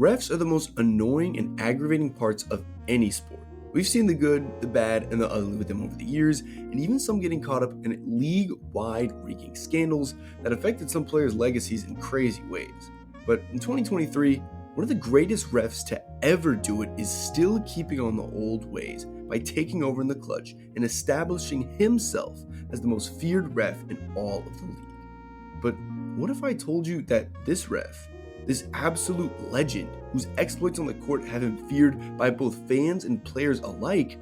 Refs are the most annoying and aggravating parts of any sport. We've seen the good, the bad, and the ugly with them over the years, and even some getting caught up in league-wide rigging scandals that affected some players' legacies in crazy ways. But in 2023, one of the greatest refs to ever do it is still keeping on the old ways by taking over in the clutch and establishing himself as the most feared ref in all of the league. But what if I told you that this ref, this absolute legend whose exploits on the court have him feared by both fans and players alike,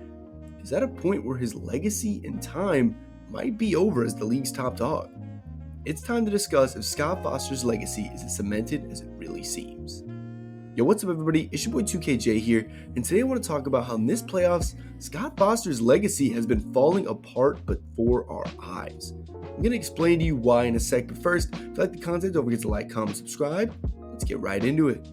is at a point where his legacy and time might be over as the league's top dog? It's time to discuss if Scott Foster's legacy is as cemented as it really seems. Yo, what's up everybody? It's your boy 2KJ here, and today I want to talk about how in this playoffs, Scott Foster's legacy has been falling apart before our eyes. I'm going to explain to you why in a sec, but first, if you like the content, don't forget to like, comment, subscribe. Let's get right into it.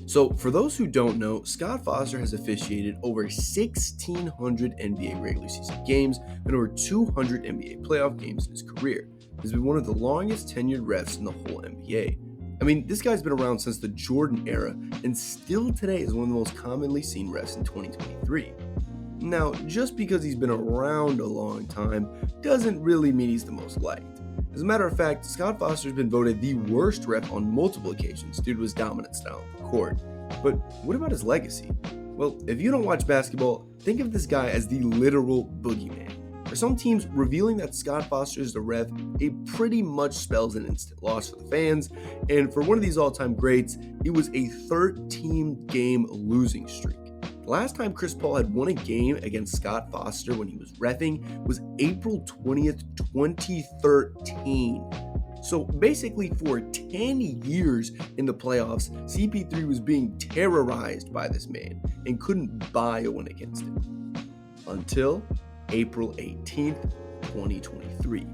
So, for those who don't know, Scott Foster has officiated over 1,600 NBA regular season games and over 200 NBA playoff games in his career. He's been one of the longest tenured refs in the whole NBA. I mean, this guy's been around since the Jordan era and still today is one of the most commonly seen refs in 2023. Now, just because he's been around a long time doesn't really mean he's the most liked. As a matter of fact, Scott Foster's been voted the worst ref on multiple occasions due to his dominant style on the court. But what about his legacy? Well, if you don't watch basketball, think of this guy as the literal boogeyman. For some teams, revealing that Scott Foster is the ref, it pretty much spells an instant loss for the fans, and for one of these all-time greats, it was a 13-game losing streak. The last time Chris Paul had won a game against Scott Foster when he was reffing was April 20th, 2013. So basically for 10 years in the playoffs, CP3 was being terrorized by this man and couldn't buy a win against him. Until April 18th, 2023.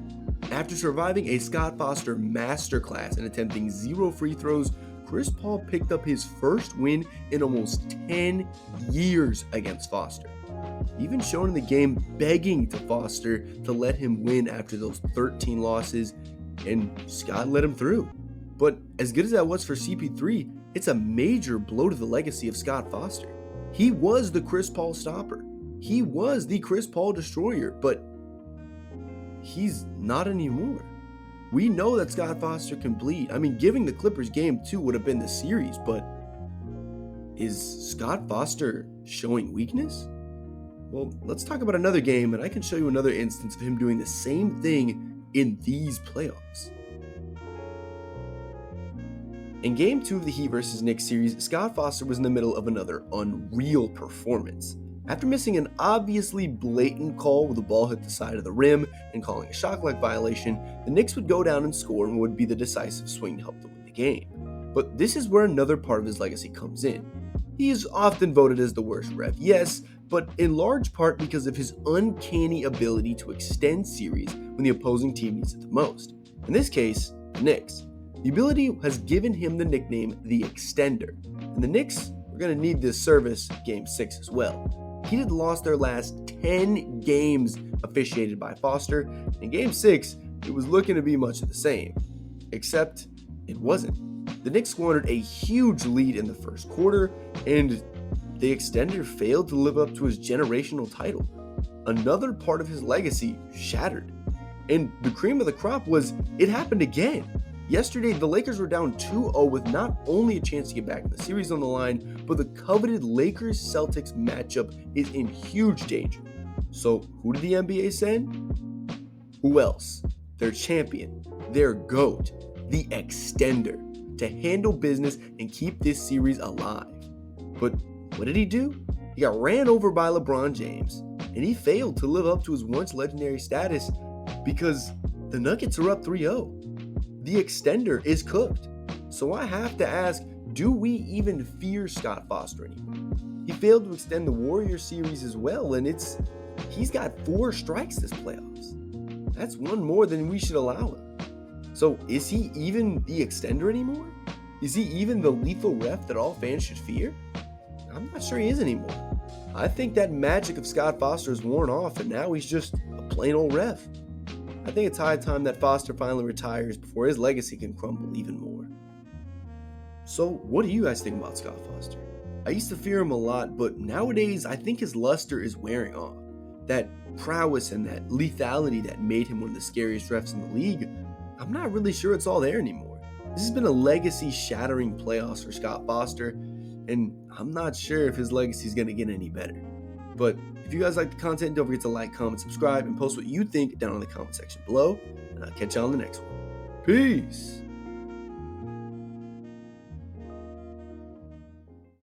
After surviving a Scott Foster masterclass and attempting 0 free throws, Chris Paul picked up his first win in almost 10 years against Foster. Even shown in the game begging to Foster to let him win after those 13 losses, and Scott let him through. But as good as that was for CP3, it's a major blow to the legacy of Scott Foster. He was the Chris Paul stopper. He was the Chris Paul destroyer, but he's not anymore. We know that Scott Foster can bleed. I mean, giving the Clippers game 2 would have been the series, but is Scott Foster showing weakness? Well, let's talk about another game, and I can show you another instance of him doing the same thing in these playoffs. In Game 2 of the Heat vs. Knicks series, Scott Foster was in the middle of another unreal performance. After missing an obviously blatant call where the ball hit the side of the rim and calling a shot clock violation, the Knicks would go down and score and would be the decisive swing to help them win the game. But this is where another part of his legacy comes in. He is often voted as the worst ref, yes, but in large part because of his uncanny ability to extend series when the opposing team needs it the most. In this case, the Knicks. The ability has given him the nickname the Extender, and the Knicks are going to need this service Game 6 as well. Heat had lost their last 10 games officiated by Foster. In Game 6, it was looking to be much of the same. Except, it wasn't. The Knicks squandered a huge lead in the first quarter, and the Extender failed to live up to his generational title. Another part of his legacy shattered. And the cream of the crop was, it happened again. Yesterday, the Lakers were down 2-0 with not only a chance to get back in the series on the line, but the coveted Lakers-Celtics matchup is in huge danger. So, who did the NBA send? Who else? Their champion, their GOAT, the Extender, to handle business and keep this series alive. But what did he do? He got ran over by LeBron James, and he failed to live up to his once legendary status because the Nuggets are up 3-0. The Extender is cooked. So I have to ask, do we even fear Scott Foster anymore? He failed to extend the Warriors series as well, and he's got 4 strikes this playoffs. That's one more than we should allow him. So is he even the Extender anymore? Is he even the lethal ref that all fans should fear? I'm not sure he is anymore. I think that magic of Scott Foster is worn off, and now he's just a plain old ref. I think it's high time that Foster finally retires before his legacy can crumble even more. So, what do you guys think about Scott Foster? I used to fear him a lot, but nowadays I think his luster is wearing off. That prowess and that lethality that made him one of the scariest refs in the league, I'm not really sure it's all there anymore. This has been a legacy shattering playoffs for Scott Foster, and I'm not sure if his legacy is going to get any better. But if you guys like the content, don't forget to like, comment, subscribe, and post what you think down in the comment section below, and I'll catch you on the next one. Peace!